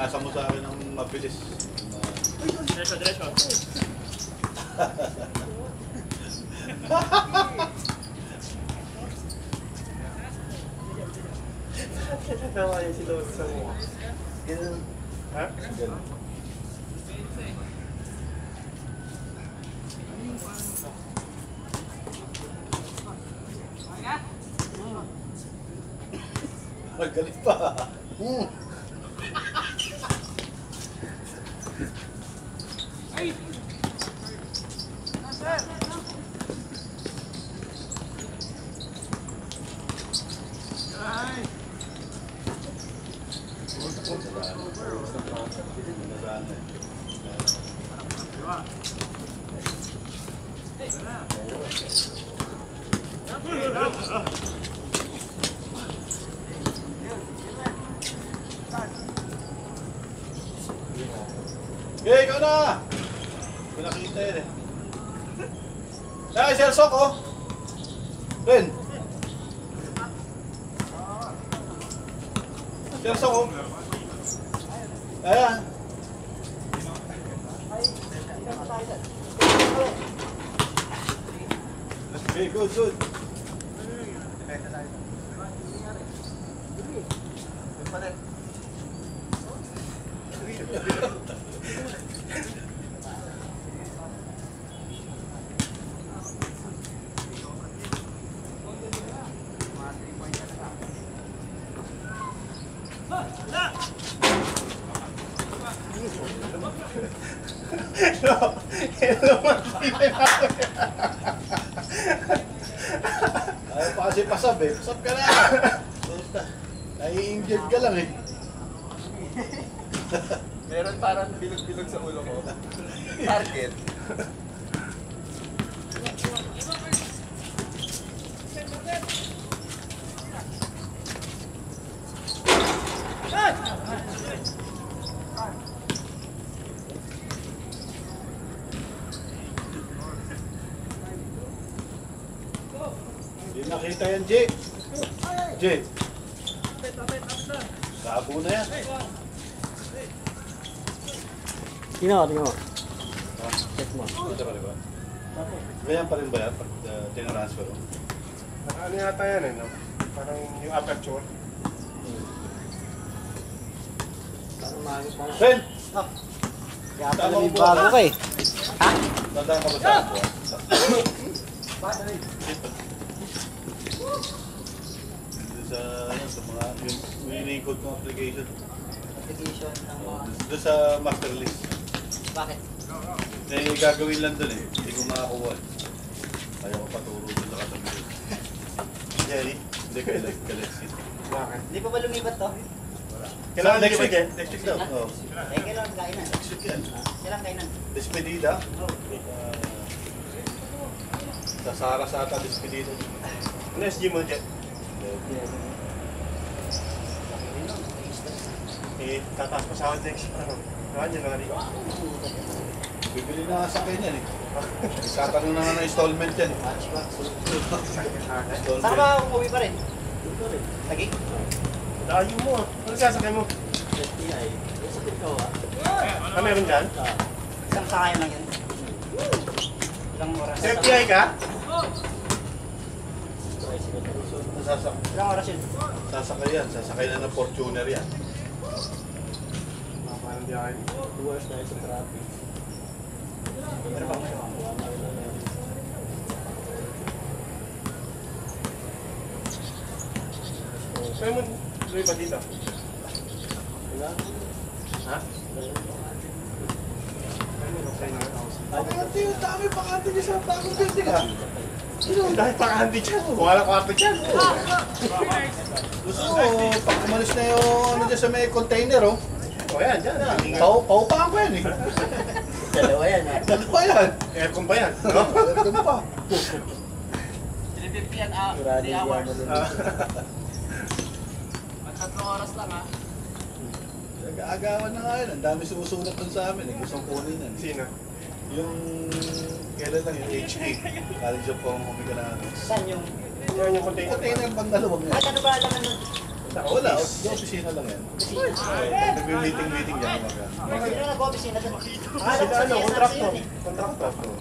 Pinasa mo sa akin ng mabilis. Diretso, diretso. Tawa yung si Lord sa mukha. Ganun. Ha? Ganun. Magalit pa. Ay! Okay, ikaw na! Hindi ko nakita yun eh. Ay, Sir Sok oh! Ren! Sir Sok oh! Ayan! Okay, good, good. Ayaw pa kasi pasab eh. Pasab ka na! Nai-injured ka lang eh. Meron parang bilog-bilog sa ulo ko. Target. Hindi nakita yan, Jay. Jay. Labo na yan. Tingnan mo. Check mo. Dito pa rin ba? Ganyan pa rin ba yan pag tinransfer mo? Ano yata yan eh, no? Parang yung aperture. Ren! Kaya pala may bago ka eh. Ha? Tandaan ka ba sa ako? Dito sa mga yung ini-code ng application. Application ng mga... Doon sa master list. Bakit? May gagawin lang doon eh. Hindi ko makakuha eh. Ayaw ko paturo doon sa katabi. Jerry? Hindi ka Alexis. Bakit? Hindi pa ba lumipat to? Kailangan next week eh. Next week daw. Oo. Eh, kailangan kainan. Next week yan. Kailangan kainan. Despedida. Oo. Sa Sara sa ata despedida. Ano SG mo, Jet? Eh, tataas pa sa akin next. Ano? January. Bibili na sa akin yan eh. Tatanong na nga ng installment yan eh. Saan ba umuwi pa rin? Lagi? Layo mo ah. Ano sasakay mo? STI. Sakit ko ah. Ah, meron dyan? Isang sakay lang yan. Ilang oras? FTI ka? Ilang oras yun? Sasakay yan. Sasakay na ng Fortuner yan. Parang biyahe. 2 hours na sa traffic. Pero bang may Saan mo tuloy pa dito? Ha? Bakante yung dami bakante niya sa bagong building ha. Dahil pakahandi dyan. Wala kwarto dyan. Gusto mo, pag umalis na yung ano dyan sa may container oh. O yan, dyan. Paupahan ko yan eh. Dalawa yan eh. Dalawa yan. Aircon pa yan. No? Aircon pa. Dilipip yan, 3 hours. At 3 oras lang ha. Nag-aagawan na nga yun. Ang dami sumusulat dun sa amin eh. Gustong kunin yan. Sino? Yung kailan lang yung HP. College of Home Omega na. Saan yung... Yan yung container. Container bang dalawang yan? At ano ba alam nun? Wala, yung opisina lang yan. Nag-meeting-meeting dyan. Sino nag-office na doon? Sila ano, kontraktor.